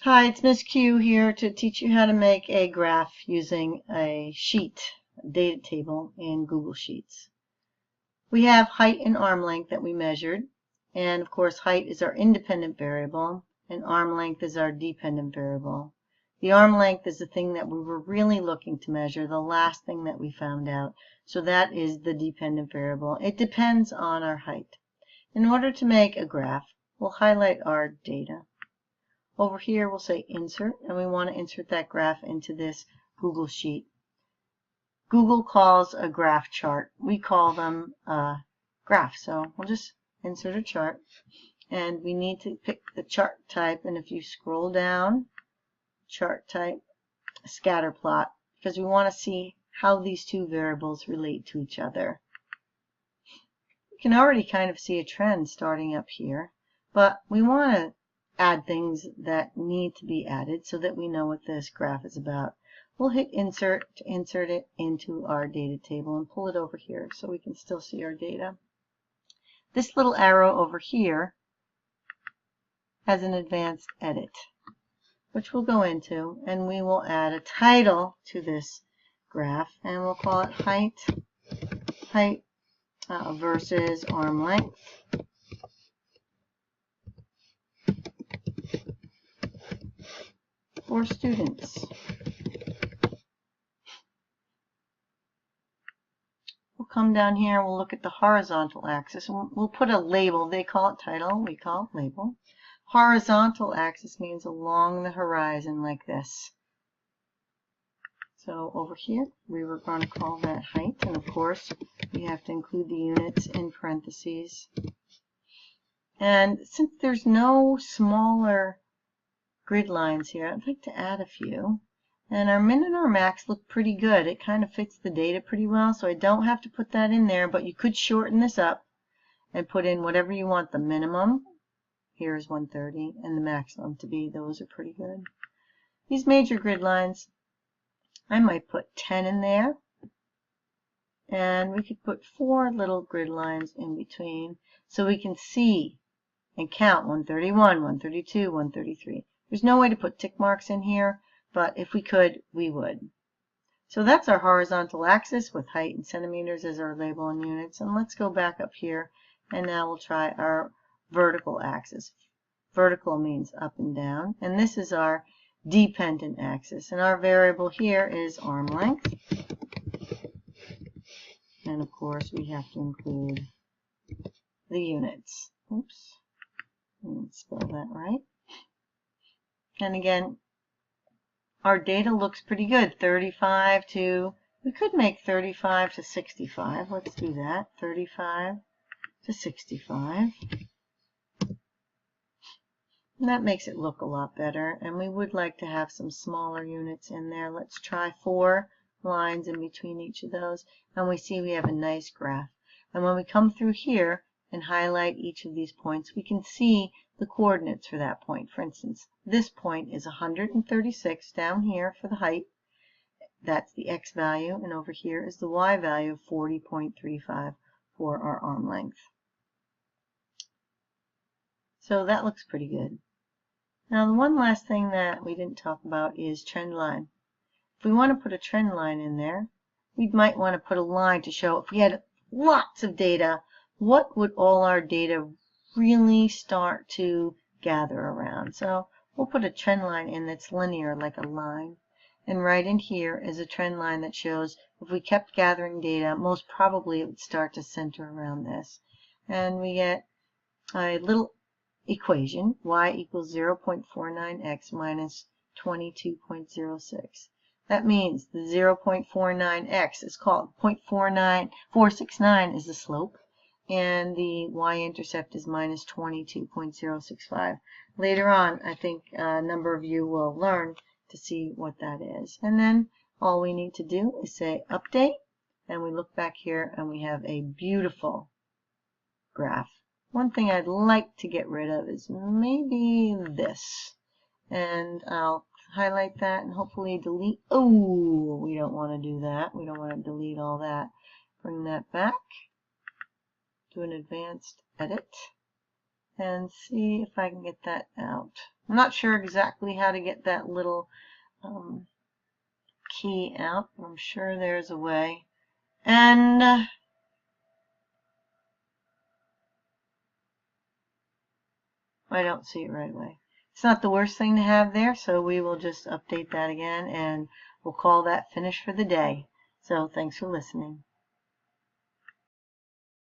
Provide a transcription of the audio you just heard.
Hi, it's Miss Q here to teach you how to make a graph using a sheet, a data table in Google Sheets. We have height and arm length that we measured, and of course height is our independent variable and arm length is our dependent variable. The arm length is the thing that we were really looking to measure, the last thing that we found out. So that is the dependent variable. It depends on our height. In order to make a graph, we'll highlight our data. Over here we'll say insert, and we want to insert that graph into this Google Sheet. Google calls a graph chart. We call them a graph. So we'll just insert a chart, and we need to pick the chart type, and if you scroll down, chart type, scatter plot, because we want to see how these two variables relate to each other. You can already kind of see a trend starting up here, but we want to add things that need to be added so that we know what this graph is about. We'll hit insert to insert it into our data table and pull it over here so we can still see our data. This little arrow over here has an advanced edit, which we'll go into, and we will add a title to this graph, and we'll call it height versus arm length. For students. We'll come down here and we'll look at the horizontal axis. We'll put a label. They call it title. We call it label. Horizontal axis means along the horizon like this. So over here we were going to call that height, and of course we have to include the units in parentheses. And since there's no smaller grid lines here, I'd like to add a few. And our min and our max look pretty good. It kind of fits the data pretty well, so I don't have to put that in there, but you could shorten this up and put in whatever you want the minimum. Here is 130 and the maximum to be. Those are pretty good. These major grid lines, I might put 10 in there, and we could put 4 little grid lines in between so we can see and count 131, 132, 133. There's no way to put tick marks in here, but if we could, we would. So that's our horizontal axis with height in centimeters as our label and units. And let's go back up here, and now we'll try our vertical axis. Vertical means up and down, and this is our dependent axis. And our variable here is arm length. And of course, we have to include the units. Oops, let's spell that right. And again, our data looks pretty good. 35 to, we could make 35 to 65. Let's do that. 35 to 65. And that makes it look a lot better. And we would like to have some smaller units in there. Let's try 4 lines in between each of those. And we see we have a nice graph. And when we come through here and highlight each of these points, we can see the coordinates for that point. For instance, this point is 136 down here for the height. That's the x value, and over here is the y value of 40.35 for our arm length. So that looks pretty good. Now the one last thing that we didn't talk about is trend line. If we want to put a trend line in there, we might want to put a line to show if we had lots of data, what would all our data really start to gather around. So we'll put a trend line in that's linear like a line. And right in here is a trend line that shows if we kept gathering data, most probably it would start to center around this. And we get a little equation, y equals 0.49x minus 22.06. That means the 0.49x is called 0.469 is the slope, and the y-intercept is minus 22.065. Later on, I think a number of you will learn to see what that is. And then all we need to do is say update, and we look back here and we have a beautiful graph. One thing I'd like to get rid of is maybe this. And I'll highlight that and hopefully delete. Oh, we don't want to do that. We don't want to delete all that. Bring that back. Do an advanced edit. and see if I can get that out. I'm not sure exactly how to get that little key out. I'm sure there's a way. And I don't see it right away. It's not the worst thing to have there, so we will just update that again, and we'll call that finished for the day. So thanks for listening.